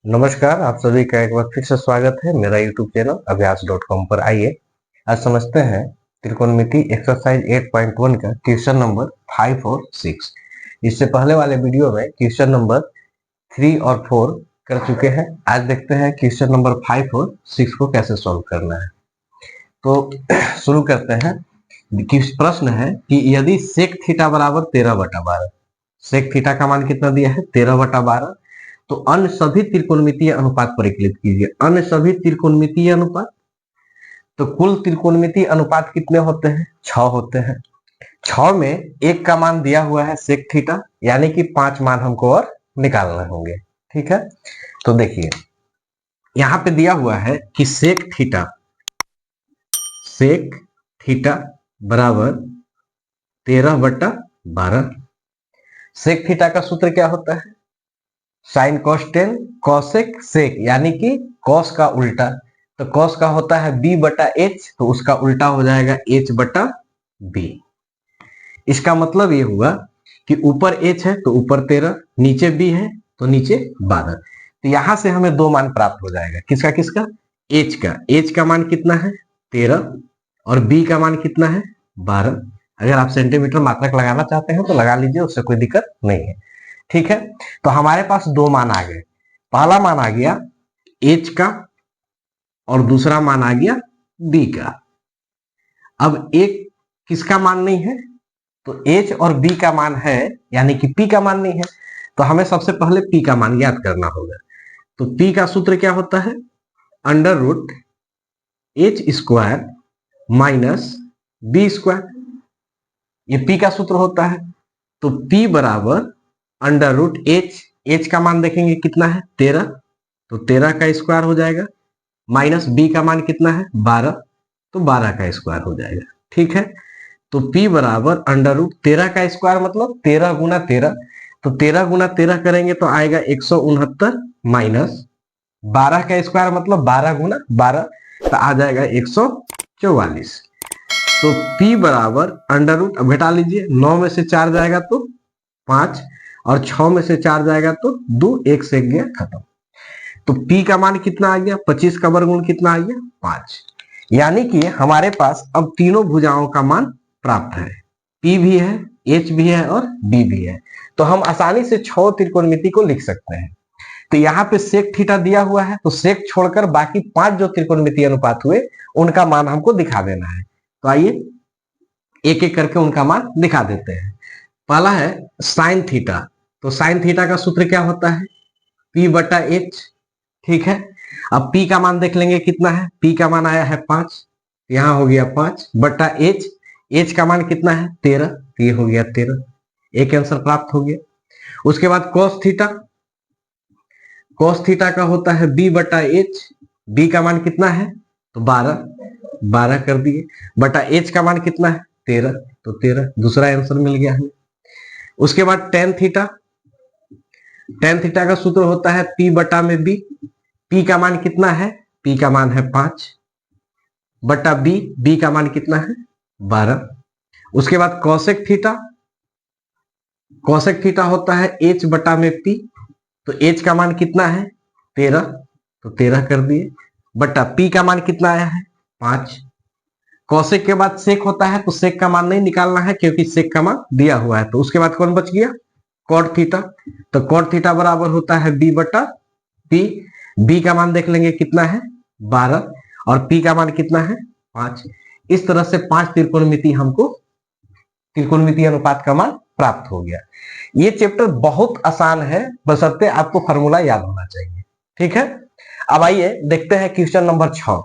नमस्कार, आप सभी का एक बार फिर से स्वागत है मेरा यूट्यूब चैनल अभ्यास.com पर। आइए आज समझते हैं त्रिकोणमिति एक्सरसाइज 8.1 का क्वेश्चन नंबर 5 और 6। इससे पहले वाले वीडियो में क्वेश्चन नंबर 3 और 4 कर चुके हैं। आज देखते हैं क्वेश्चन नंबर 5 और 6 को कैसे सॉल्व करना है। तो शुरू करते हैं। प्रश्न है कि यदि सेक थीटा बराबर 13/12, सेक थीटा का मान कितना दिया है 13/12, तो अन्य सभी त्रिकोणमितीय अनुपात परिकलित कीजिए। अन्य सभी त्रिकोणमितीय अनुपात, तो कुल त्रिकोणमितीय अनुपात कितने होते हैं 6 होते हैं। 6 में एक का मान दिया हुआ है सेक थीटा, यानी कि 5 मान हमको और निकालने होंगे। ठीक है, तो देखिए यहां पे दिया हुआ है कि सेक थीटा बराबर 13/12। सेक थीटा का सूत्र क्या होता है sine cos tan cosec sec, यानी कि कॉस का उल्टा। तो कॉस का होता है b/h, तो उसका उल्टा हो जाएगा h/b। इसका मतलब ये हुआ कि ऊपर h है तो ऊपर 13, नीचे b है तो नीचे 12। तो यहां से हमें दो मान प्राप्त हो जाएगा। किसका किसका? h का मान कितना है 13 और b का मान कितना है 12। अगर आप सेंटीमीटर मात्रक लगाना चाहते हैं तो लगा लीजिए, उससे कोई दिक्कत नहीं है। ठीक है, तो हमारे पास दो मान आ गए। पहला मान आ गया h का और दूसरा मान आ गया b का। अब एक किसका मान नहीं है, तो h और b का मान है, यानी कि p का मान नहीं है। तो हमें सबसे पहले p का मान ज्ञात करना होगा। तो p का सूत्र क्या होता है √h² माइनस b²। ये p का सूत्र होता है। तो p बराबर √h का मान देखेंगे कितना है 13, तो 13 का स्क्वायर हो जाएगा, माइनस b का मान कितना है 12, तो 12 का स्क्वायर हो जाएगा। ठीक है, तो p बराबर √13 का स्क्वायर मतलब 13 गुना 13, तो 13 गुना 13 करेंगे तो आएगा 169, माइनस 12 का स्क्वायर मतलब 12 गुना 12, तो आ जाएगा 144। तो p बराबर अब घटा लीजिए, 9 में से 4 जाएगा तो 5, और 6 में से 4 जाएगा तो 2, 1 से गया खत्म। तो p का मान कितना आ गया 25 का वर्गमूल कितना आ गया 5। यानी कि हमारे पास अब तीनों भुजाओं का मान प्राप्त है, p भी है, h भी है और b भी है। तो हम आसानी से 6 त्रिकोणमिति को लिख सकते हैं। तो यहाँ पे सेक थीटा दिया हुआ है, तो सेक छोड़कर बाकी 5 जो त्रिकोणमितीय अनुपात हुए उनका मान हमको दिखा देना है। तो आइए एक एक करके उनका मान दिखा देते हैं। पहला है साइन थीटा। तो साइन थीटा का सूत्र क्या होता है p/h। ठीक है, अब p का मान देख लेंगे कितना है, p का मान आया है 5, यहां हो गया 5/h। h का मान कितना है 13, तो ये हो गया 13, एक आंसर प्राप्त हो गया। उसके बाद cos थीटा का होता है b/h। b का मान कितना है तो 12 कर दिए, बटा h का मान कितना है 13, तो 13, दूसरा आंसर मिल गया हमें। उसके बाद tan थीटा का सूत्र होता है p/b। p का मान कितना है, p का मान है 5 बटा b का मान कितना है 12। उसके बाद कौशिक थीटा होता है h/p। तो h का मान कितना है 13, तो 13 कर दिए, बटा p का मान कितना आया है 5। कौशिक के बाद सेक होता है, तो सेक का मान नहीं निकालना है क्योंकि सेक का मान दिया हुआ है। तो उसके बाद कौन बच गया कॉट थीटा। तो कॉट थीटा बराबर होता है b/p। b का मान देख लेंगे कितना है 12 और p का मान कितना है 5। इस तरह से 5 त्रिकोणमितीय अनुपात का मान प्राप्त हो गया। ये चैप्टर बहुत आसान है, बशर्ते आपको फार्मूला याद होना चाहिए। ठीक है, अब आइए देखते हैं क्वेश्चन नंबर 6।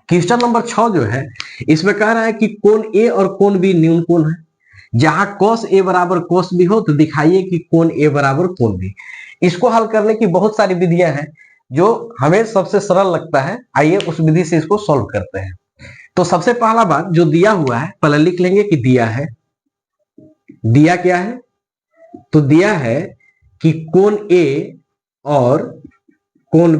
क्वेश्चन नंबर 6 जो है इसमें कह रहा है कि कोण ए और कोण बी न्यून कोण है। जहां cos a बराबर cos b हो तो दिखाइए कि कोण a बराबर कोण b। इसको हल करने की बहुत सारी विधियां हैं, जो हमें सबसे सरल लगता है। आइए उस विधि से इसको सॉल्व करते हैं। तो सबसे पहला बात जो दिया हुआ है पहले लिख लेंगे कि दिया क्या है, तो दिया है कि कोण a और कोण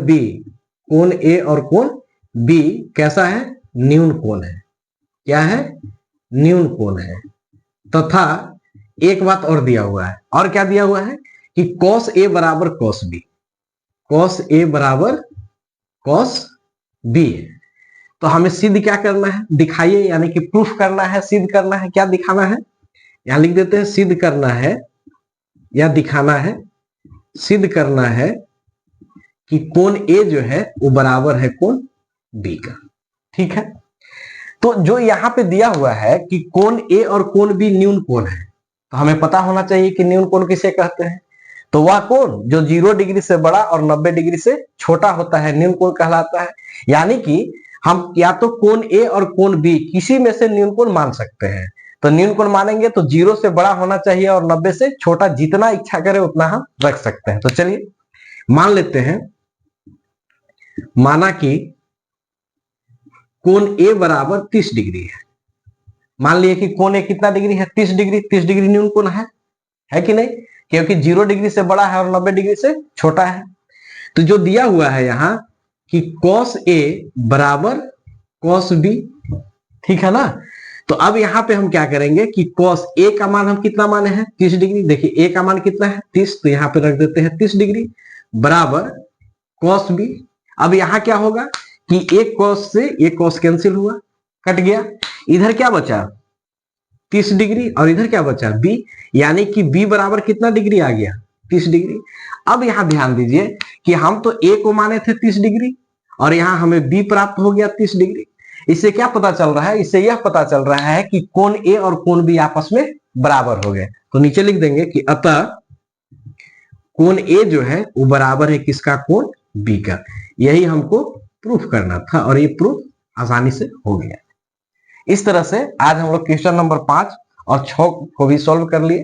b कैसा है न्यून कोण है। क्या है न्यून कोण है। तथा एक बात और दिया हुआ है, और क्या दिया हुआ है कि cos a बराबर cos b। कॉस ए बराबर कॉस बी है। तो हमें सिद्ध क्या करना है, दिखाइए, यानी कि प्रूफ करना है, सिद्ध करना है। क्या दिखाना है, यहां लिख देते हैं सिद्ध करना है या दिखाना है, सिद्ध करना है कि कोण ए जो है वो बराबर है कोण बी का। ठीक है, तो जो यहां पे दिया हुआ है कि कोण ए और कोण बी न्यून कोण है, तो हमें पता होना चाहिए कि न्यून कोण किसे कहते हैं। तो वह कोण जो 0 डिग्री से बड़ा और 90 डिग्री से छोटा होता है न्यून कोण कहलाता है। यानी कि हम या तो कोण ए और कोण बी किसी में से न्यून कोण मान सकते हैं। तो न्यून कोण मानेंगे तो 0 से बड़ा होना चाहिए और 90 से छोटा, जितना इच्छा करे उतना हम रख सकते हैं। तो चलिए मान लेते हैं, माना कि कोण ए बराबर 30 डिग्री है। मान लिए कि कोण ए कितना डिग्री है, 30 डिग्री। 30 डिग्री न्यून कोण है कि नहीं, क्योंकि 0 डिग्री से बड़ा है और 90 डिग्री से छोटा है। तो जो दिया हुआ है यहां कि cos A बराबर cos B, ठीक है ना। तो अब यहां पे हम क्या करेंगे कि cos A का मान हम कितना माने हैं, 30 डिग्री। देखिए A का मान कितना है, 30, तो यहां पे रख देते हैं 30 डिग्री बराबर cos B। अब यहां क्या होगा कि एक cos से एक cos कैंसिल हुआ, कट गया। इधर क्या बचा 30 डिग्री और इधर क्या बचा B, यानी कि B बराबर कितना डिग्री आ गया, 30 डिग्री। अब यहां ध्यान दीजिए कि हम तो A को माने थे 30 डिग्री और यहां हमें B प्राप्त हो गया 30 डिग्री। इससे क्या पता चल रहा है, इससे यह पता चल रहा है कि कोण A और कोण B आपस में बराबर हो गए। तो नीचे लिख देंगे कि अतः कोण A जो है वो बराबर है किसका, कोण B का। यही हमको प्रूफ करना था और ये प्रूफ आसानी से हो गया। इस तरह से आज हम लोग क्वेश्चन नंबर 5 और 6 को भी सॉल्व कर लिए।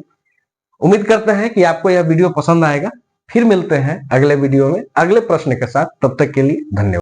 उम्मीद करते हैं कि आपको यह वीडियो पसंद आएगा। फिर मिलते हैं अगले वीडियो में अगले प्रश्न के साथ। तब तक के लिए धन्यवाद।